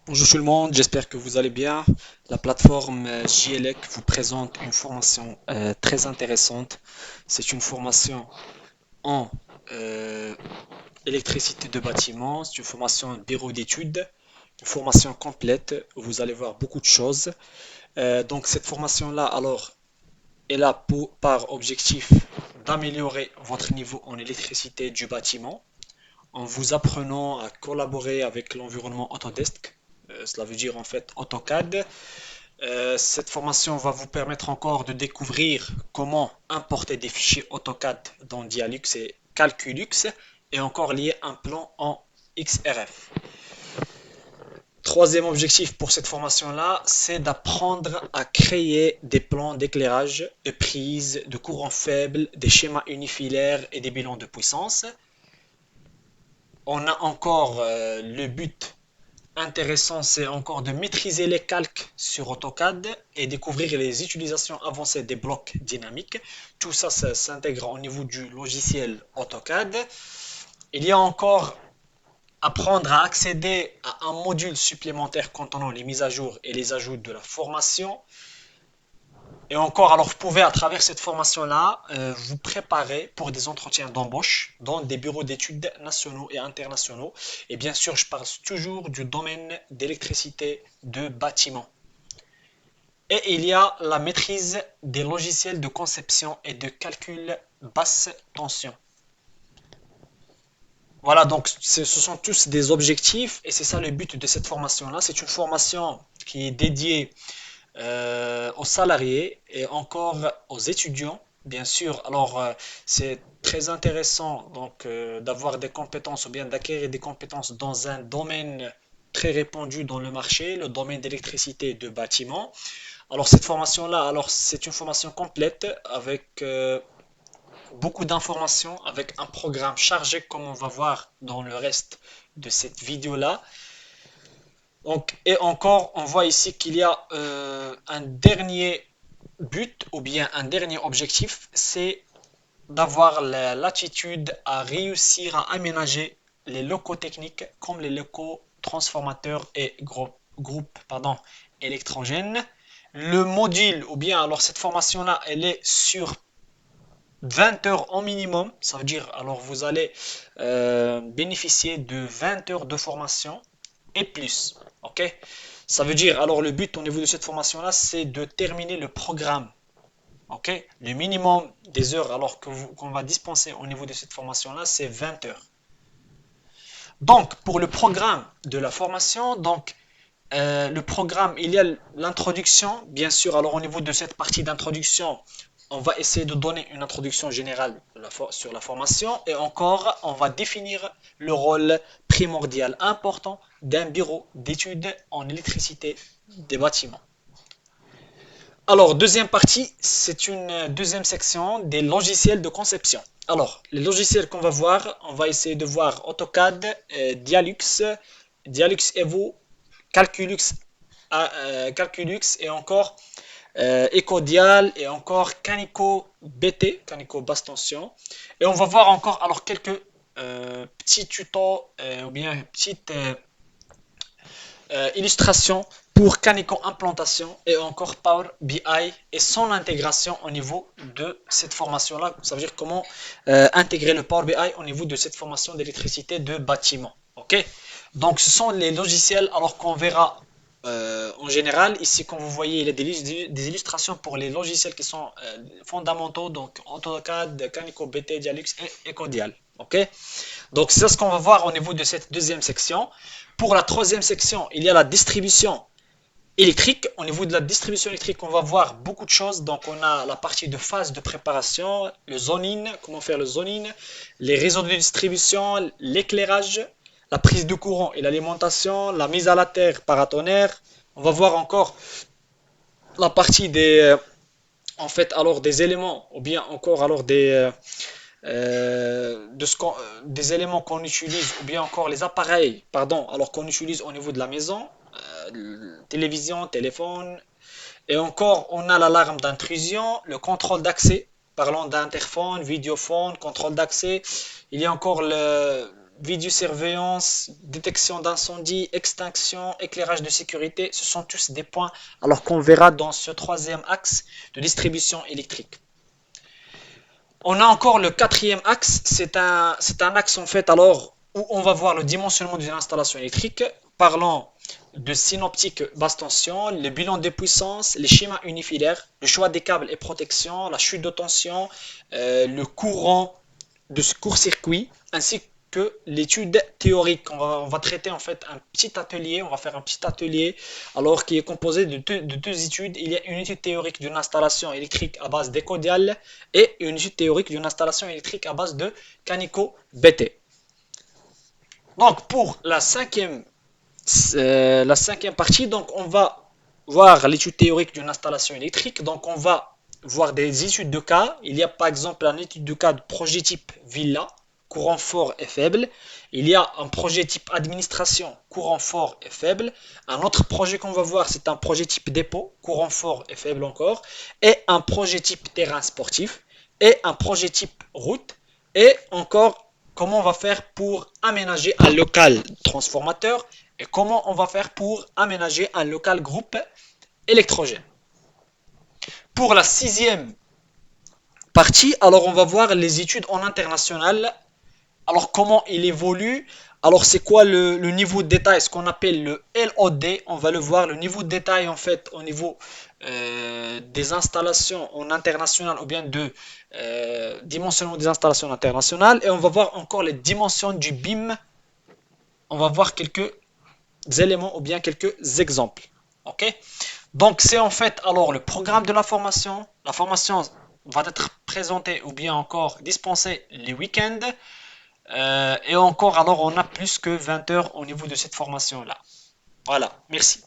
Bonjour tout le monde, j'espère que vous allez bien. La plateforme JLEC vous présente une formation très intéressante. C'est une formation en euh, électricité de bâtiment, c'est une formation bureau d'études, une formation complète où vous allez voir beaucoup de choses. Donc cette formation-là, alors, elle a par objectif d'améliorer votre niveau en électricité du bâtiment en vous apprenant à collaborer avec l'environnement Autodesk. Cela veut dire en fait AutoCAD. Cette formation va vous permettre encore de découvrir comment importer des fichiers AutoCAD dans Dialux et Calculux et encore lier un plan en XRF. Troisième objectif pour cette formation-là, c'est d'apprendre à créer des plans d'éclairage, de prise, de courant faible, des schémas unifilaires et des bilans de puissance. On a encore le but intéressant, c'est encore de maîtriser les calques sur AutoCAD et découvrir les utilisations avancées des blocs dynamiques. Tout ça, ça s'intègre au niveau du logiciel AutoCAD. Il y a encore apprendre à accéder à un module supplémentaire contenant les mises à jour et les ajouts de la formation. Et encore, alors vous pouvez à travers cette formation-là vous préparer pour des entretiens d'embauche dans des bureaux d'études nationaux et internationaux. Et bien sûr, je parle toujours du domaine d'électricité de bâtiment. Et il y a la maîtrise des logiciels de conception et de calcul basse tension. Voilà, donc ce sont tous des objectifs et c'est ça le but de cette formation-là. C'est une formation qui est dédiée aux salariés et encore aux étudiants, bien sûr. Alors, c'est très intéressant donc d'avoir des compétences ou bien d'acquérir des compétences dans un domaine très répandu dans le marché, le domaine d'électricité et de bâtiment. Alors, cette formation-là, alors c'est une formation complète avec beaucoup d'informations, avec un programme chargé comme on va voir dans le reste de cette vidéo-là. Donc, et encore, on voit ici qu'il y a un dernier but ou bien un dernier objectif, c'est d'avoir la latitude à réussir à aménager les locaux techniques comme les locaux transformateurs et groupes électrogènes. Le module, ou bien alors cette formation-là, elle est sur 20 heures au minimum. Ça veut dire, alors vous allez bénéficier de 20 heures de formation et plus. Ok? Ça veut dire, alors le but au niveau de cette formation-là, c'est de terminer le programme. Ok? Le minimum des heures alors qu'on va dispenser au niveau de cette formation-là, c'est 20 heures. Donc, pour le programme de la formation, donc, le programme, il y a l'introduction, bien sûr. Alors, au niveau de cette partie d'introduction, on va essayer de donner une introduction générale sur la formation et encore, on va définir le rôle primordial important d'un bureau d'études en électricité des bâtiments. Alors, deuxième partie, c'est une deuxième section des logiciels de conception. Alors, les logiciels qu'on va voir, on va essayer de voir AutoCAD, Dialux, Dialux Evo, Calculux, Calculux et encore Ecodial et encore Canico BT, Canico basse tension. Et on va voir encore alors quelques petits tutos ou bien petites illustration pour Canico Implantation et encore Power BI et son intégration au niveau de cette formation-là. Ça veut dire comment intégrer le Power BI au niveau de cette formation d'électricité de bâtiment. Ok. Donc ce sont les logiciels alors qu'on verra en général. Ici, comme vous voyez, il y a des illustrations pour les logiciels qui sont fondamentaux. Donc AutoCAD, Canico BT, Dialux et Ecodial. Ok. Donc c'est ce qu'on va voir au niveau de cette deuxième section. Pour la troisième section, il y a la distribution électrique. Au niveau de la distribution électrique, on va voir beaucoup de choses. Donc on a la partie de phase de préparation, le zoning, comment faire le zoning, les réseaux de distribution, l'éclairage, la prise de courant et l'alimentation, la mise à la terre paratonnerre. On va voir encore la partie en fait, alors des éléments, ou bien encore alors des éléments qu'on utilise, ou bien encore les appareils, pardon, alors qu'on utilise au niveau de la maison, télévision, téléphone, et encore on a l'alarme d'intrusion, le contrôle d'accès, parlant d'interphone, vidéophone, contrôle d'accès, il y a encore vidéosurveillance, détection d'incendie, extinction, éclairage de sécurité, ce sont tous des points alors qu'on verra dans ce troisième axe de distribution électrique. On a encore le quatrième axe, c'est un axe en fait alors où on va voir le dimensionnement d'une installation électrique, parlant de synoptique basse tension, le bilan des puissances, les schémas unifilaires, le choix des câbles et protections, la chute de tension, le courant de ce court-circuit, ainsi que l'étude théorique. On va traiter en fait un petit atelier, on va faire un petit atelier alors qui est composé de deux études. Il y a une étude théorique d'une installation électrique à base d'écodial et une étude théorique d'une installation électrique à base de canico BT. Donc pour la cinquième partie, donc on va voir l'étude théorique d'une installation électrique. Donc on va voir des études de cas. Il y a par exemple une étude de cas de projet type villa, courant fort et faible. Il y a un projet type administration, courant fort et faible. Un autre projet qu'on va voir, c'est un projet type dépôt, courant fort et faible encore. Et un projet type terrain sportif. Et un projet type route. Et encore, comment on va faire pour aménager un local transformateur et comment on va faire pour aménager un local groupe électrogène. Pour la sixième partie, alors on va voir les études en international. Alors comment il évolue. Alors c'est quoi le niveau de détail, ce qu'on appelle le LOD. On va le voir, le niveau de détail en fait au niveau des installations en international ou bien de dimensionnement des installations internationales. Et on va voir encore les dimensions du BIM. On va voir quelques éléments ou bien quelques exemples. Ok. Donc c'est en fait alors le programme de la formation. La formation va être présentée ou bien encore dispensée les week-ends. Et encore alors on a plus que 20 heures au niveau de cette formation là. Voilà, merci.